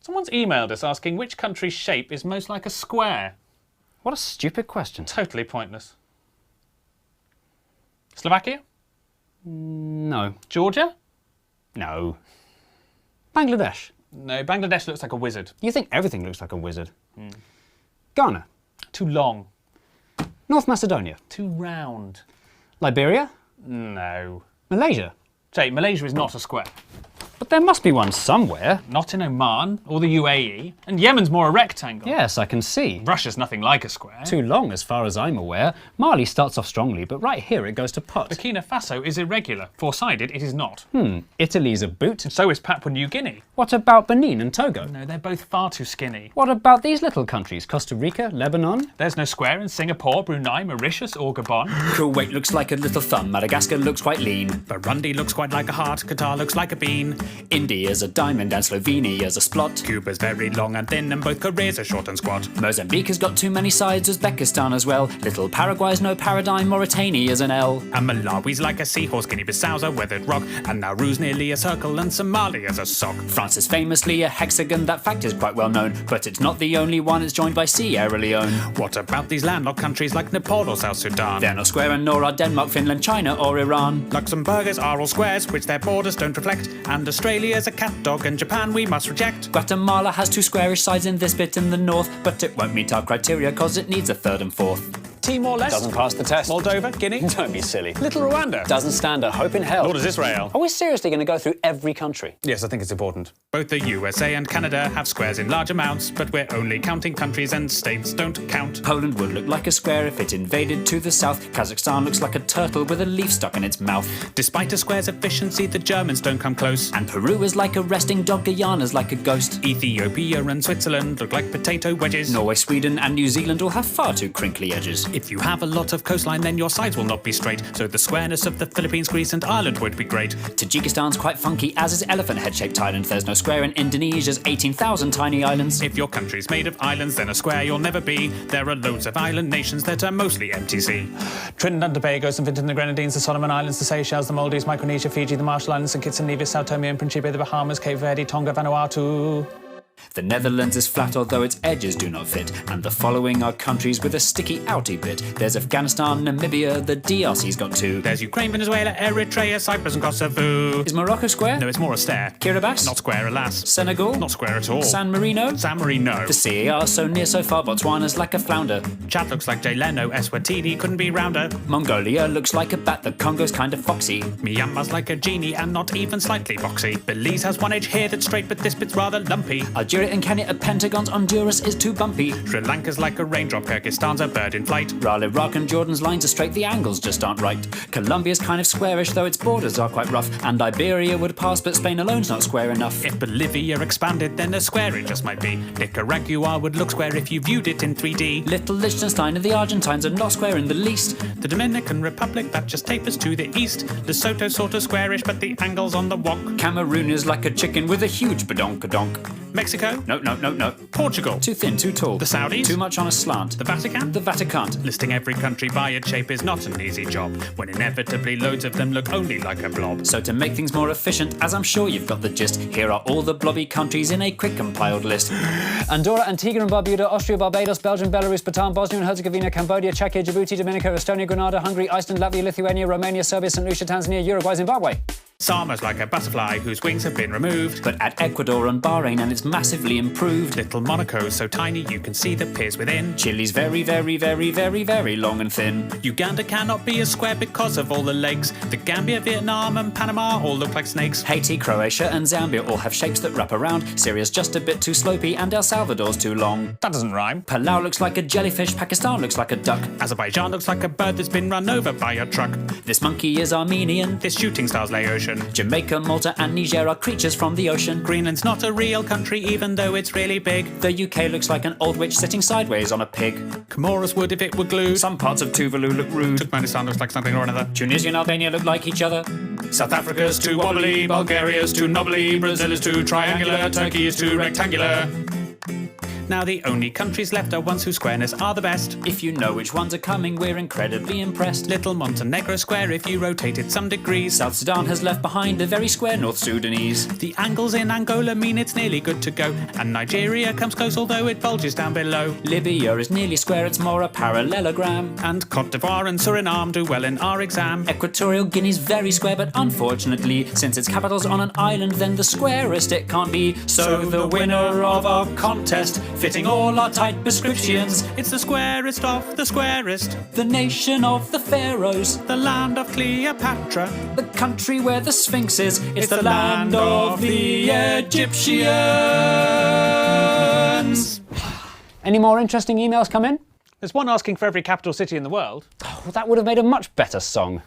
Someone's emailed us asking which country's shape is most like a square. What a stupid question. Totally pointless. Slovakia? No. Georgia? No. Bangladesh? No, Bangladesh looks like a wizard. You think everything looks like a wizard. Ghana? Too long. North Macedonia? Too round. Liberia? No. Malaysia? Jay, Malaysia is not a square. But there must be one somewhere. Not in Oman or the UAE. And Yemen's more a rectangle. Yes, I can see. Russia's nothing like a square. Too long, as far as I'm aware. Mali starts off strongly, but right here it goes to pot. Burkina Faso is irregular. Four-sided, it is not. Italy's a boot. And so is Papua New Guinea. What about Benin and Togo? No, they're both far too skinny. What about these little countries? Costa Rica, Lebanon? There's no square in Singapore, Brunei, Mauritius or Gabon. Kuwait looks like a little thumb, Madagascar looks quite lean. Burundi looks quite like a heart, Qatar looks like a bean. India's a diamond and Slovenia's a splot. Cuba's very long and thin and both Koreas are short and squat. Mozambique has got too many sides, Uzbekistan as well. Little Paraguay's no paradigm, Mauritania's an L. And Malawi's like a seahorse, Guinea-Bissau's a weathered rock. And Nauru's nearly a circle and Somalia's a sock. France is famously a hexagon, that fact is quite well known. But it's not the only one, it's joined by Sierra Leone. What about these landlocked countries like Nepal or South Sudan? They're not square and nor are Denmark, Finland, China or Iran. Luxembourgers are all squares, which their borders don't reflect. And Australia's a cat dog and Japan we must reject. Guatemala has two squarish sides in this bit in the north, but it won't meet our criteria cause it needs a third and fourth. Timor-Leste? Doesn't pass the test. Moldova? Guinea? Don't be silly. Little Rwanda? Doesn't stand a hope in hell. Nor does Israel. Are we seriously going to go through every country? Yes, I think it's important. Both the USA and Canada have squares in large amounts, but we're only counting countries and states don't count. Poland would look like a square if it invaded to the south. Kazakhstan looks like a turtle with a leaf stuck in its mouth. Despite a square's efficiency, the Germans don't come close. And Peru is like a resting dog, Guyana's like a ghost. Ethiopia and Switzerland look like potato wedges. Norway, Sweden and New Zealand all have far too crinkly edges. If you have a lot of coastline, then your sides will not be straight, so the squareness of the Philippines, Greece and Ireland would be great. Tajikistan's quite funky, as is elephant head-shaped Thailand. There's no square in Indonesia's 18,000 tiny islands. If your country's made of islands, then a square you'll never be. There are loads of island nations that are mostly MTC. Trinidad and Tobago, St. Vincent and the Grenadines, the Solomon Islands, the Seychelles, the Maldives, Micronesia, Fiji, the Marshall Islands, St. Kitts and Nevis, Sao Tome and Principe, the Bahamas, Cape Verde, Tonga, Vanuatu. The Netherlands is flat although its edges do not fit, and the following are countries with a sticky outy bit. There's Afghanistan, Namibia, the DRC's got two. There's Ukraine, Venezuela, Eritrea, Cyprus and Kosovo. Is Morocco square? No, it's more a stare. Kiribati? Not square, alas. Senegal? Not square at all. San Marino? San Marino. The CAR so near so far, Botswana's like a flounder. Chad looks like Jay Leno, Eswatini couldn't be rounder. Mongolia looks like a bat, the Congo's kind of foxy. Myanmar's like a genie and not even slightly boxy. Belize has one edge here that's straight but this bit's rather lumpy. Algeria and Kenya are pentagons, Honduras is too bumpy. Sri Lanka's like a raindrop, Kyrgyzstan's a bird in flight. While Iraq and Jordan's lines are straight, the angles just aren't right. Colombia's kind of squarish, though its borders are quite rough. And Iberia would pass, but Spain alone's not square enough. If Bolivia expanded, then a square it just might be. Nicaragua would look square if you viewed it in 3D. Little Liechtenstein and the Argentines are not square in the least. The Dominican Republic, that just tapers to the east. Lesotho's sort of squarish, but the angle's on the wonk. Cameroon is like a chicken with a huge badonkadonk. Mexico? No. Portugal? Too thin, too tall. The Saudis? Too much on a slant. The Vatican? The Vatican. Listing every country by its shape is not an easy job, when inevitably loads of them look only like a blob. So to make things more efficient, as I'm sure you've got the gist, here are all the blobby countries in a quick compiled list. Andorra, Antigua and Barbuda, Austria, Barbados, Belgium, Belarus, Bhutan, Bosnia and Herzegovina, Cambodia, Czechia, Djibouti, Dominica, Estonia, Grenada, Hungary, Iceland, Latvia, Lithuania, Romania, Serbia, St. Lucia, Tanzania, Uruguay, Zimbabwe. Sama's like a butterfly whose wings have been removed. But at Ecuador and Bahrain and it's massively improved. Little Monaco's so tiny you can see the piers within. Chile's very, very, very, very, very long and thin. Uganda cannot be a square because of all the lakes. The Gambia, Vietnam and Panama all look like snakes. Haiti, Croatia and Zambia all have shapes that wrap around. Syria's just a bit too slopey and El Salvador's too long. That doesn't rhyme. Palau looks like a jellyfish, Pakistan looks like a duck. Azerbaijan looks like a bird that's been run over by a truck. This monkey is Armenian, this shooting star's Laotian. Jamaica, Malta and Niger are creatures from the ocean. Greenland's not a real country even though it's really big. The UK looks like an old witch sitting sideways on a pig. Comoros would if it were glued. Some parts of Tuvalu look rude. Turkmenistan looks like something or another. Tunisia and Albania look like each other. South Africa's too wobbly, Bulgaria's too knobbly, Brazil is too triangular, Turkey is too rectangular. Now the only countries left are ones whose squareness are the best. If you know which ones are coming, we're incredibly impressed. Little Montenegro square if you rotate it some degrees. South Sudan has left behind a very square North Sudanese. The angles in Angola mean it's nearly good to go. And Nigeria comes close although it bulges down below. Libya is nearly square, it's more a parallelogram. And Cote d'Ivoire and Suriname do well in our exam. Equatorial Guinea's very square, but unfortunately, since its capital's on an island, then the squarest it can't be. So the winner of our contest, fitting all our tight prescriptions, It's the squarest of the squarest. the nation of the pharaohs, The land of Cleopatra. the country where the Sphinx is. It's the land of the Egyptians. Any more interesting emails come in? There's one asking for every capital city in the world. Well, that would have made a much better song.